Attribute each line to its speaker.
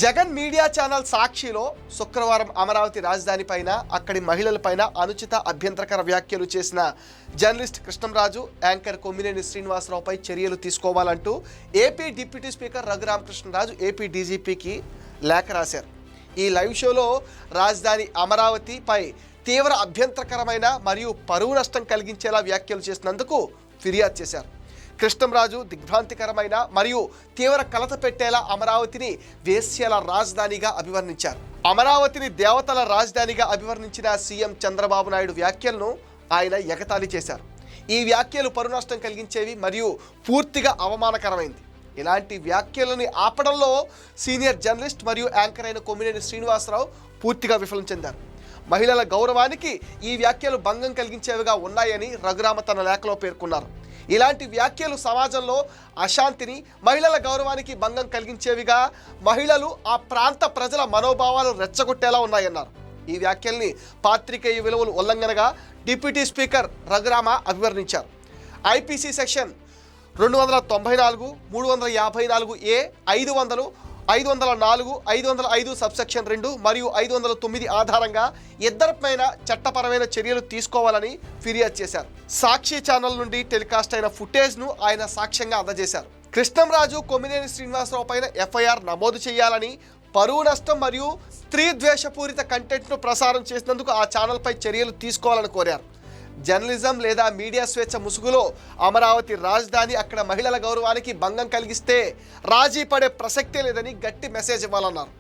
Speaker 1: Jagan media channel సాక్షిలో శుక్రవారం అమరావతి రాజధాని పైన అక్కడి మహిళలపైన అనుచిత అభ్యంతరకర వ్యాఖ్యలు చేసిన జర్నలిస్ట్ కృష్ణంరాజు, యాంకర్ కొమ్మినేని శ్రీనివాసరావుపై చర్యలు తీసుకోవాలంటూ AP deputy speaker Raghuramakrishnaraju AP డీజీపీకి లేఖ రాశారు. ఈ లైవ్ షోలో రాజధాని అమరావతిపై తీవ్ర అభ్యంతరకరమైన మరియు పరువు నష్టం కలిగించేలా వ్యాఖ్యలు చేసినందుకు ఫిర్యాదు చేశారు. కృష్ణంరాజు దిగ్భ్రాంతికరమైన మరియు తీవ్ర కలత పెట్టేలా అమరావతిని వేశ్యల రాజధానిగా అభివర్ణించారు. అమరావతిని దేవతల రాజధానిగా అభివర్ణించిన సీఎం చంద్రబాబు నాయుడు వ్యాఖ్యలను ఆయన ఎగతాళి చేశారు. ఈ వ్యాఖ్యలు పరువు నష్టం కలిగించేవి మరియు పూర్తిగా అవమానకరమైంది. ఇలాంటి వ్యాఖ్యలని ఆపడంలో సీనియర్ జర్నలిస్ట్ మరియు యాంకర్ అయిన కొమ్మినేని శ్రీనివాసరావు పూర్తిగా విఫలం చెందారు. మహిళల గౌరవానికి ఈ వ్యాఖ్యలు భంగం కలిగించేవిగా ఉన్నాయని రఘురామ తన లేఖలో పేర్కొన్నారు. ఇలాంటి వ్యాఖ్యలు సమాజంలో అశాంతిని, మహిళల గౌరవానికి భంగం కలిగించేవిగా, మహిళలు ఆ ప్రాంత ప్రజల మనోభావాలు రెచ్చగొట్టేలా ఉన్నాయన్నారు. ఈ వ్యాఖ్యల్ని పాత్రికేయ విలువలు ఉల్లంఘనగా డిప్యూటీ స్పీకర్ రఘురామ అభివర్ణించారు. ఐపీసీ సెక్షన్ 294, 354A, 500, 504, 505 సబ్సెక్షన్ 2 మరియు 509 ఆధారంగా ఇద్దరిపైన చట్టపరమైన చర్యలు తీసుకోవాలని ఫిర్యాదు చేశారు. సాక్షి ఛానల్ నుండి టెలికాస్ట్ అయిన ఫుటేజ్ను ఆయన సాక్ష్యంగా అందజేశారు. కృష్ణంరాజు, కొమ్మినేని శ్రీనివాసరావు పైన ఎఫ్ఐఆర్ నమోదు చేయాలని, పరువు నష్టం మరియు స్త్రీ ద్వేషపూరిత కంటెంట్ను ప్రసారం చేసినందుకు ఆ ఛానల్పై చర్యలు తీసుకోవాలని కోరారు. జర్నలిజం లేదా మీడియా స్వేచ్ఛ ముసుగులో అమరావతి రాజధాని అక్కడ మహిళల గౌరవానికి భంగం కలిగిస్తే రాజీ పడే ప్రసక్తే లేదని గట్టి మెసేజ్ ఇవ్వాలన్నారు.